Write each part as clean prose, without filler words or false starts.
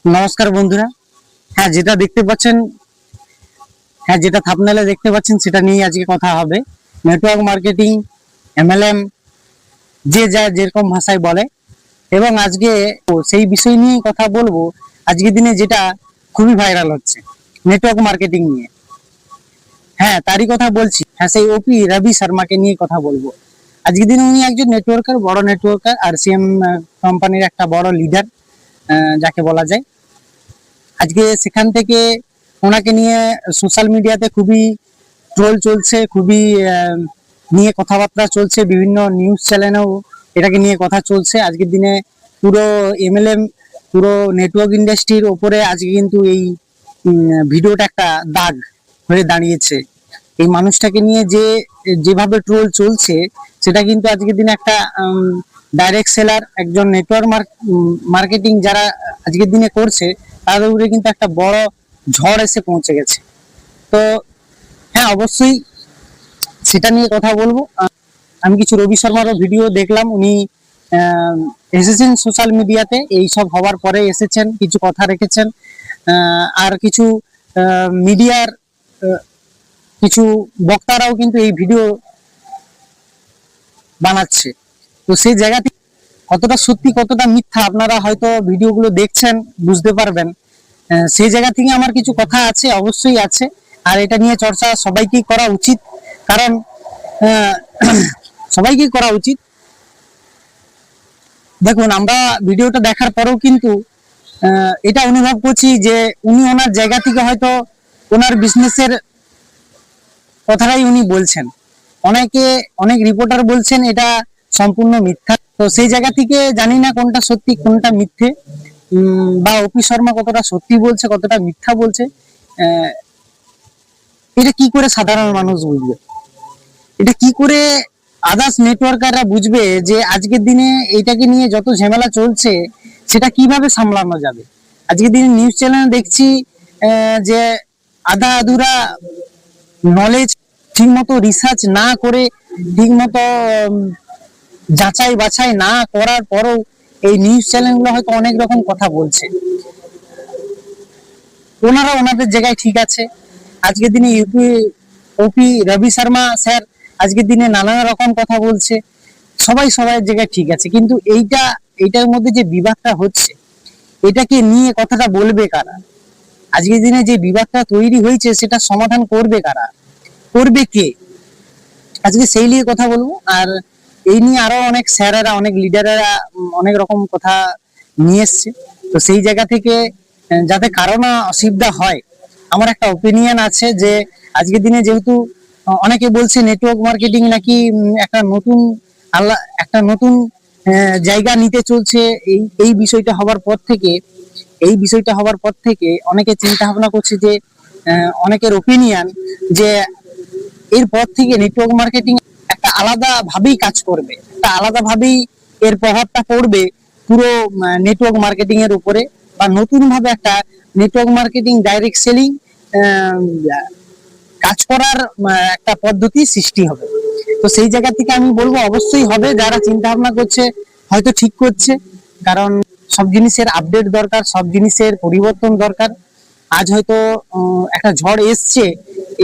নমস্কার বন্ধুরা। হ্যাঁ, যেটা দেখতে পাচ্ছেন, হ্যাঁ যেটা থাম্বনেলে দেখতে পাচ্ছেন সেটা নিয়ে আজকে কথা হবে। নেটওয়ার্ক মার্কেটিং, এমএলএম, যে যা যেরকম ভাষায় বলে, এবং আজকে সেই বিষয় নিয়ে কথা বলবো। আজকের দিনে যেটা খুবই ভাইরাল হচ্ছে, নেটওয়ার্ক মার্কেটিং নিয়ে। হ্যাঁ, তারই কথা বলছি। হ্যাঁ, সেই ওপি রবি শর্মাকে নিয়ে কথা বলবো। আজকের দিনে উনি একজন নেটওয়ার্কার, বড় নেটওয়ার্কার, আরসিএম কোম্পানির একটা বড় লিডার যাকে বলা যায়। আজকে সেখান থেকে ওনাকে নিয়ে সোশ্যাল মিডিয়াতে খুবই ট্রোল চলছে, খুবই নিয়ে কথাবার্তা চলছে, বিভিন্ন নিউজ চ্যানেলেও এটাকে নিয়ে কথা চলছে। আজকের দিনে পুরো এমএলএম, পুরো নেটওয়ার্ক ইন্ডাস্ট্রির ওপরে আজকে কিন্তু এই ভিডিওটা একটা দাগ হয়ে দাঁড়িয়েছে। এই মানুষটাকে নিয়ে যেভাবে ট্রোল চলছে, সেটা কিন্তু আজকের দিনে একটা ডাইরেক্ট সেলার, একজন নেটওয়ার্ক মার্কেটিং যারা আজকের দিনে করছে, তাদের উপরে কিন্তু একটা বড় ঝড় এসে পৌঁছে গেছে। তো হ্যাঁ, অবশ্যই সেটা নিয়ে কথা বলবো। আমি কিছু রবি শর্মারও ভিডিও দেখলাম, উনি এসেছেন সোশ্যাল মিডিয়াতে, এই সব হওয়ার পরে এসেছেন, কিছু কথা রেখেছেন। আর কিছু মিডিয়ার কিছু বক্তারাও কিন্তু এই ভিডিও বানাচ্ছে। তো সেই জায়গা থেকে কতটা সত্যি কতটা মিথ্যা আপনারা হয়তো ভিডিওগুলো দেখছেন, বুঝতে পারবেন। সেই জায়গা থেকে আমার কিছু কথা আছে, অবশ্যই আছে। আর এটা নিয়ে চর্চা সবাইকেই করা উচিত, কারণ সবাইকেই করা উচিত। দেখুন, আমরা ভিডিওটা দেখার পরেও কিন্তু এটা অনুভব করছি যে উনি ওনার জায়গা থেকে হয়তো ওনার বিজনেসের কথাটাই উনি বলছেন। অনেক রিপোর্টার বলছেন এটা সম্পূর্ণ মিথ্যা। তো সেই জায়গা থেকে জানি না কোনটা সত্যি কোনটা মিথ্যে, বা ওপি শর্মা কতটা সত্যি বলছে কতটা মিথ্যা বলছে। এটা কি করে সাধারণ মানুষ বুঝবে? এটা কি করে আদার্স নেটওয়ার্কাররা বুঝবে যে আজকের দিনে এইটাকে নিয়ে যত ঝামেলা চলছে সেটা কিভাবে সামলানো যাবে? আজকের দিনে নিউজ চ্যানেলে দেখছি যে আধা আধুরা নলেজ, ঠিক মতো রিসার্চ না করে, ঠিক মতো যাচাই বাছাই না করার পরও এই নিউজ চ্যানেলগুলো হয়তো অনেক রকম কথা বলছে। ওনারা ওনাদের জায়গায় ঠিক আছে। আজকের দিনে ওপি রবি শর্মা স্যার আজকের দিনে নানান রকম কথা বলছে, সবাই সবার জায়গায় ঠিক আছে। কিন্তু এইটার মধ্যে যে বিবাদটা হচ্ছে, এটাকে নিয়ে কথাটা বলবে কারা? আজকের দিনে যে বিবাদটা তৈরি হয়েছে সেটা সমাধান করবে কারা, করবে কে? আজকে সেই নিয়ে কথা বলবো। আর এই নিয়ে আরো অনেক স্যারেরা, অনেক লিডারেরা অনেক রকম কথা নিয়ে এসছে। তো সেই জায়গা থেকে যাতে কারো না অসুবিধা হয়, আমার একটা ওপিনিয়ন আছে যে আজকের দিনে যেহেতু অনেকে বলছে নেটওয়ার্ক মার্কেটিং নাকি একটা নতুন জায়গা নিতে চলছে। এই বিষয়টা হওয়ার পর থেকে, অনেকে চিন্তা ভাবনা করছে যে অনেকের ওপিনিয়ন যে এরপর থেকে নেটওয়ার্ক মার্কেটিং একটা আলাদা ভাবেই কাজ করবে, একটা আলাদা ভাবেই এর প্রভাবটা পড়বে পুরো নেটওয়ার্ক মার্কেটিং এর উপরে, বা নতুন ভাবে একটা নেটওয়ার্ক মার্কেটিং ডাইরেক্ট সেলিং কাজ করার একটা পদ্ধতি সৃষ্টি হবে। তো সেই জায়গা থেকে আমি বলবো অবশ্যই হবে। যারা চিন্তা ভাবনা করছে হয়তো ঠিক করছে, কারণ সব জিনিসের আপডেট দরকার, সব জিনিসের পরিবর্তন দরকার। আজ হয়তো একটা ঝড় এসছে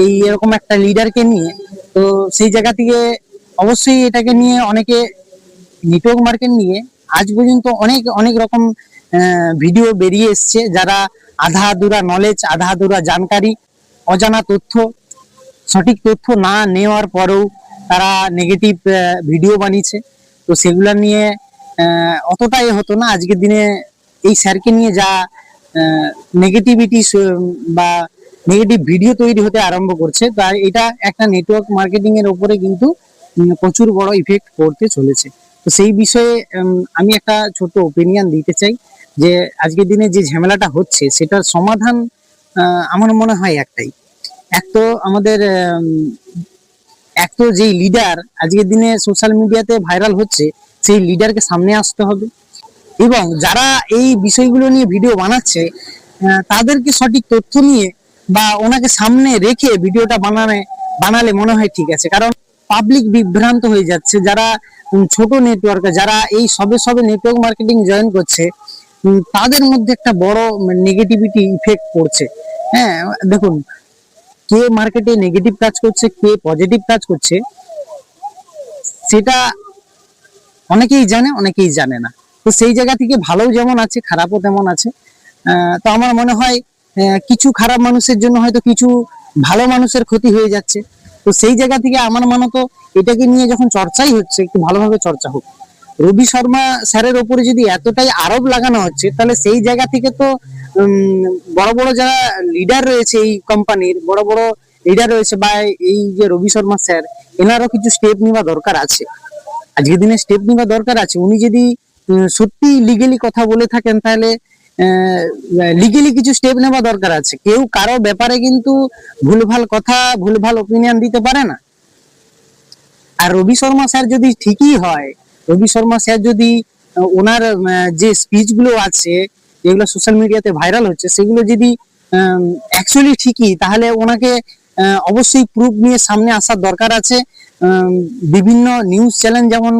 এই এরকম একটা লিডারকে নিয়ে, তো সেই জায়গা থেকে অবশ্যই এটাকে নিয়ে অনেকে, নেটওয়ার্ক মার্কেট নিয়ে আজ পর্যন্ত অনেক অনেক রকম ভিডিও বেরিয়ে এসছে, যারা আধা আধুরা নলেজ, আধা আধুরা জানকারি, অজানা তথ্য, সঠিক তথ্য না নেওয়ার পরেও তারা নেগেটিভ ভিডিও বানিয়েছে। তো সেগুলা নিয়ে অতটাই হতো না। আজকের দিনে এই স্যারকে নিয়ে যা নেগেটিভিটি বা নেগেটিভ ভিডিও তৈরি হতে আরম্ভ করছে, তার এটা একটা নেটওয়ার্ক মার্কেটিং এর উপরে কিন্তু প্রচুর বড় ইফেক্ট পড়তে চলেছে। তো সেই বিষয়ে আমি একটা ছোট ওপিনিয়ন দিতে চাই যে আজকের দিনে যে ঝামেলাটা হচ্ছে সেটার সমাধান আমার মনে হয় একটাই। এক তো যেই লিডার আজকের দিনে সোশ্যাল মিডিয়াতে ভাইরাল হচ্ছে, সেই লিডারকে সামনে আসতে হবে, এবং যারা এই বিষয়গুলো নিয়ে ভিডিও বানাচ্ছে তাদেরকে সঠিক তথ্য নিয়ে বা ওনাকে সামনে রেখে ভিডিওটা বানালে মনে হয় ঠিক আছে। কারণ পাবলিক বিভ্রান্ত হয়ে যাচ্ছে, যারা ছোট নেটওয়ার্ক, যারা এই সবে সবে নেটওয়ার্ক মার্কেটিং জয়েন করছে, তাদের মধ্যে একটা বড় নেগেটিভিটি ইফেক্ট পড়ছে। হ্যাঁ, দেখুন, কে মার্কেটে নেগেটিভ কাজ করছে, কে পজিটিভ কাজ করছে, সেটা অনেকেই জানে, অনেকেই জানে না। তো সেই জায়গা থেকে ভালোও যেমন আছে, খারাপও তেমন আছে। তো আমার মনে হয় কিছু খারাপ মানুষের জন্য হয়তো কিছু ভালো মানুষের ক্ষতি হয়ে যাচ্ছে। তো সেই জায়গা থেকে আমার মনে তো এটাকে নিয়ে যখন চর্চাই হচ্ছে, একটু ভালোভাবে চর্চা হোক। রবি শর্মা স্যারের ওপরে যদি এতটাই আরোপ লাগানো হচ্ছে, তাহলে সেই জায়গা থেকে তো বড় বড় যারা লিডার রয়েছে, এই কোম্পানির বড় বড় লিডার রয়েছে, বা এই যে রবি শর্মা স্যার, এনারও কিছু স্টেপ নেওয়া দরকার আছে। আজকের দিনে স্টেপ নেওয়া দরকার আছে। উনি যদি সত্যি লিগেলি কথা বলে থাকেন, তাহলে লিগেলি কিছু স্টেপ নেওয়া দরকার আছে। কেউ কারো ব্যাপারে কিন্তু ভুলভাল কথা, ভুলভাল ওপিনিয়ন দিতে পারে না। আর রবি শর্মা স্যার যদি ঠিকই হয়, রবি শর্মা স্যার যদি ওনার যে স্পিচ গুলো আছে, যেগুলো সোশ্যাল মিডিয়াতে ভাইরাল হচ্ছে, সেগুলো যদি অ্যাকচুয়ালি ঠিকই, তাহলে ওনাকে অবশ্যই প্রুফ নিয়ে সামনে আসার দরকার আছে। বিভিন্ন নিউজ চ্যানেল যেমন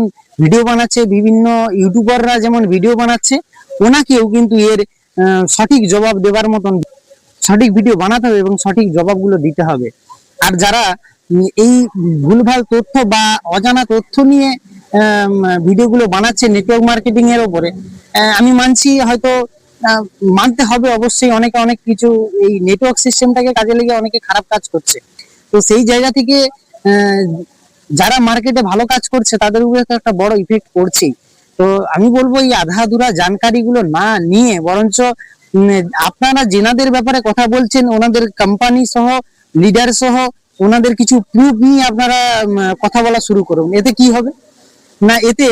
ভিডিও বানাচ্ছে, বিভিন্ন ইউটিউবাররা যেমন ভিডিও বানাচ্ছে, ওনাকেও কিন্তু এর সঠিক জবাব দেওয়ার মতন সঠিক ভিডিও বানাতে হবে এবং সঠিক জবাবগুলো দিতে হবে। আর যারা এই ভুলভাল তথ্য বা অজানা তথ্য নিয়ে ভিডিওগুলো বানাচ্ছে নেটওয়ার্ক মার্কেটিং এর উপরে, আমি মানছি হয়তো মানতে হবে অবশ্যই, অনেকে অনেক কিছু এই নেটওয়ার্ক সিস্টেমটাকে কাজে লেগে অনেকে খারাপ কাজ করছে। তো সেই জায়গা থেকে যারা মার্কেটে ভালো কাজ করছে তাদের উপরে তো একটা বড় ইফেক্ট পড়ছেই। তো আমি বলবো এই আধা আধুরা জানকারি গুলো না নিয়ে বরঞ্চ আপনারা যেনাদের ব্যাপারে কথা বলছেন, ওনাদের কোম্পানি সহ, লিডার সহ, ওনাদের কিছু প্রুফ নিয়ে আপনারা কথা বলা শুরু করুন। এতে কি হবে না, এতে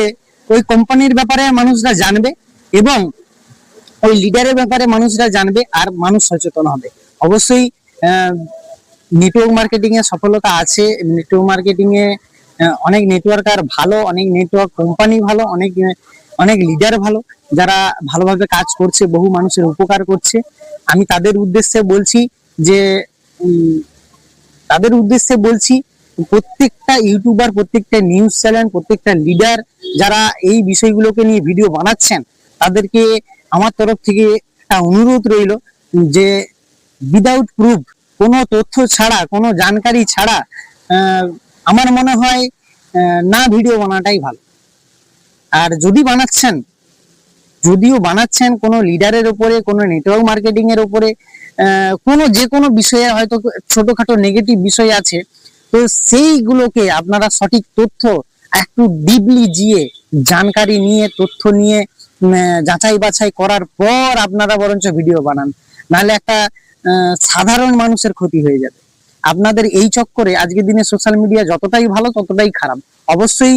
ওই কোম্পানির ব্যাপারে মানুষরা জানবে এবং ওই লিডারের ব্যাপারে মানুষরা জানবে, আর মানুষ সচেতন হবে। অবশ্যই নেটওয়ার্ক মার্কেটিং এ সফলতা আছে। নেটওয়ার্ক মার্কেটিং এ অনেক নেটওয়ার্কার ভালো, অনেক নেটওয়ার্ক কোম্পানি ভালো, অনেক অনেক লিডার ভালো, যারা ভালোভাবে কাজ করছে, বহু মানুষের উপকার করছে। আমি তাদের উদ্দেশ্যে বলছি যে তাদের উদ্দেশ্যে বলছি, প্রত্যেকটা ইউটিউবার, প্রত্যেকটা নিউজ চ্যানেল, প্রত্যেকটা লিডার যারা এই বিষয়গুলোকে নিয়ে ভিডিও বানাচ্ছেন, তাদেরকে আমার তরফ থেকে একটা অনুরোধ রইল যে উইদাউট প্রুফ, কোনো তথ্য ছাড়া, কোনো জানকারি ছাড়া আমার মনে হয় না ভিডিও বানাটাই ভালো। আর যদি বানাচ্ছেন, যদিও বানাচ্ছেন কোনো লিডারের উপরে, কোনো নেটওয়ার্ক মার্কেটিং এর উপরে, কোনো যে কোনো বিষয়ে হয়তো ছোটখাটো নেগেটিভ বিষয় আছে, তো সেইগুলোকে আপনারা সঠিক তথ্য একটু ডিপলি গিয়ে জানকারি নিয়ে, তথ্য নিয়ে যাচাই বাছাই করার পর আপনারা বরঞ্চ ভিডিও বানান। নাহলে একটা সাধারণ মানুষের ক্ষতি হয়ে যাবে। আপনাদের এই চক্করে আজকের দিনে সোশ্যাল মিডিয়া যতটাই ভালো ততটাই খারাপ। অবশ্যই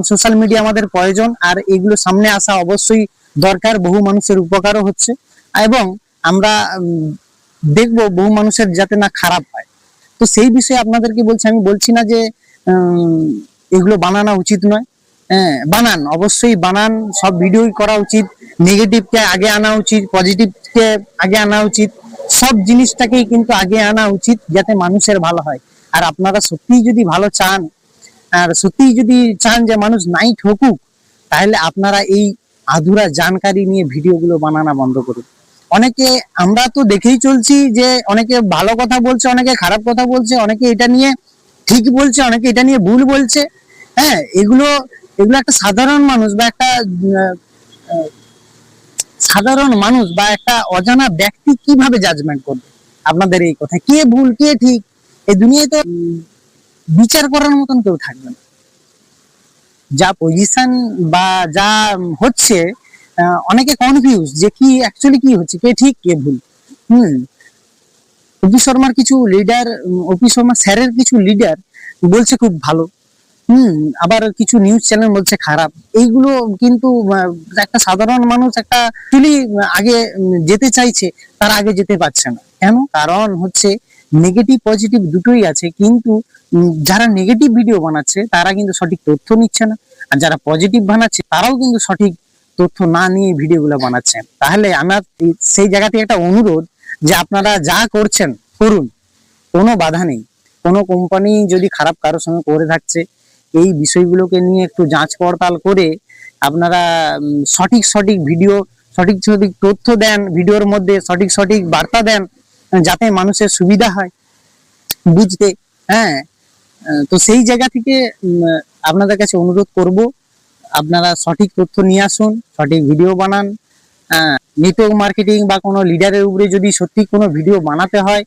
সোশ্যাল মিডিয়া আমাদের প্রয়োজন, আর এগুলো সামনে আসা অবশ্যই দরকার। বহু মানুষের উপকারও হচ্ছে এবং আমরা দেখবো বহু মানুষের যাতে না খারাপ হয়। তো সেই বিষয়ে আপনাদেরকে বলছি, আমি বলছি না যে এগুলো বানানো উচিত নয়। হ্যাঁ, বানান, অবশ্যই বানান, সব ভিডিওই করা উচিত। নেগেটিভকে আগে আনা উচিত, পজিটিভকে আগে আনা উচিত, সব জিনিসটাকেই কিন্তু আগে আনা উচিত, যাতে মানুষের ভালো হয়। আর আপনারা সত্যিই যদি ভালো চান, আর সত্যিই যদি চান যে মানুষ নাই ঠকুক, তাহলে আপনারা এই আধুরা জানকারি নিয়ে ভিডিওগুলো বানানো বন্ধ করুন। অনেকে, আমরা তো দেখেই চলছি যে অনেকে ভালো কথা বলছে, অনেকে খারাপ কথা বলছে, অনেকে এটা নিয়ে ঠিক বলছে, অনেকে এটা নিয়ে ভুল বলছে। হ্যাঁ, এগুলো এগুলো একটা সাধারণ মানুষ বা একটা সাধারণ মানুষ বা একটা অজানা ব্যক্তি কিভাবে জাজমেন্ট করবে আপনাদের এই কথা, কে ভুল কে ঠিক? এই দুনিয়ায় তো বিচার করার মতন কেউ থাকবে না। যা পজিশন বা যা হচ্ছে, অনেকে কনফিউজ যে কি অ্যাকচুয়ালি কি হচ্ছে, কে ঠিক কে ভুল। অপি শর্মার কিছু লিডার, অপি শর্মা স্যারের কিছু লিডার বলছে খুব ভালো, আবার কিছু নিউজ চ্যানেল বলছে খারাপ। এইগুলো কিন্তু একটা সাধারণ মানুষ একটা অ্যাকচুয়ালি আগে যেতে চাইছে, তার আগে যেতে পারছে না। কেন? কারণ হচ্ছে নেগেটিভ পজিটিভ দুটোই আছে, কিন্তু যারা নেগেটিভ ভিডিও বানাচ্ছে তারা কিন্তু সঠিক তথ্য নিচ্ছে না, আর যারা পজিটিভ বানাচ্ছে তারাও কিন্তু সঠিক তথ্য না নিয়ে ভিডিওগুলো বানাচ্ছেন। তাহলে আমার সেই জায়গা থেকে একটা অনুরোধ যে আপনারা যা করছেন করুন, কোনো বাধা নেই। কোনো কোম্পানি যদি খারাপ কারোর সঙ্গে করে থাকছে, এই বিষয়গুলোকে নিয়ে একটু যাঞ্চ পড়তাল করে আপনারা সঠিক সঠিক ভিডিও, সঠিক সঠিক তথ্য দেন, ভিডিওর মধ্যে সঠিক সঠিক বার্তা দেন, যাতে মানুষের সুবিধা হয় বুঝতে। হ্যাঁ, তো সেই জায়গা থেকে আপনাদের কাছে অনুরোধ করব, আপনারা সঠিক তথ্য নিয়ে আসুন, সঠিক ভিডিও বানান। নেটওয়ার্ক মার্কেটিং বা কোনো লিডারের উপরে যদি সত্যি কোনো ভিডিও বানাতে হয়,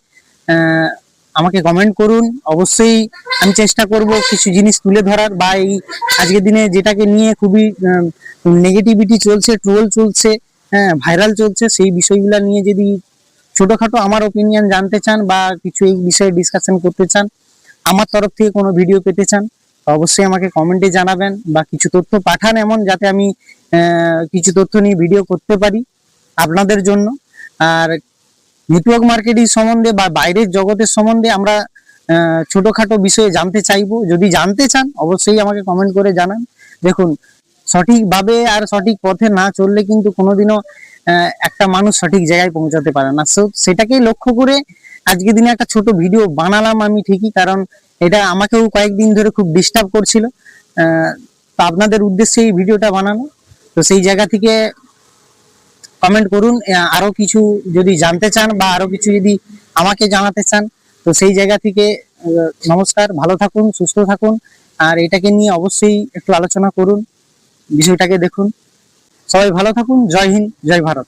আমাকে কমেন্ট করুন। অবশ্যই আমি চেষ্টা করব কিছু জিনিস তুলে ধরার, বা এই আজকের দিনে যেটাকে নিয়ে খুবই নেগেটিভিটি চলছে, ট্রোল চলছে, হ্যাঁ, ভাইরাল চলছে, সেই বিষয়গুলো নিয়ে যদি ছোটখাটো আমার ওপিনিয়ন জানতে চান বা কিছু এই বিষয়ে ডিসকাশন করতে চান, আমার তরফ থেকে কোনো ভিডিও পেতে চান, অবশ্যই আমাকে কমেন্টে জানাবেন বা কিছু তথ্য পাঠান, এমন যাতে আমি কিছু তথ্য নিয়ে ভিডিও করতে পারি আপনাদের জন্য। আর নেটওয়ার্ক মার্কেটিং সম্বন্ধে বা বাইরের জগতের সম্বন্ধে আমরা ছোটখাটো বিষয়ে জানতে চাইবো। যদি জানতে চান অবশ্যই আমাকে কমেন্ট করে জানান। দেখুন, সঠিকভাবে আর সঠিক পথে না চললে কিন্তু কোনোদিনও একটা মানুষ সঠিক জায়গায় পৌঁছাতে পারে না। সেটাকেই লক্ষ্য করে আজকে দিনে একটা ছোট ভিডিও বানালাম আমি ঠিকই, কারণ এটা আমাকেও কয়েকদিন ধরে খুব ডিস্টার্ব করছিল। তো আপনাদের উদ্দেশ্যে এই ভিডিওটা বানানো। তো সেই জায়গা থেকে কমেন্ট করুন, আরো কিছু যদি জানতে চান বা আরো কিছু যদি আমাকে জানাতে চান। তো সেই জায়গা থেকে নমস্কার, ভালো থাকুন, সুস্থ থাকুন, আর এটাকে নিয়ে অবশ্যই একটু আলোচনা করুন, বিষয়টাকে দেখুন। সবাই ভালো থাকুন। জয় হিন্দ, জয় ভারত।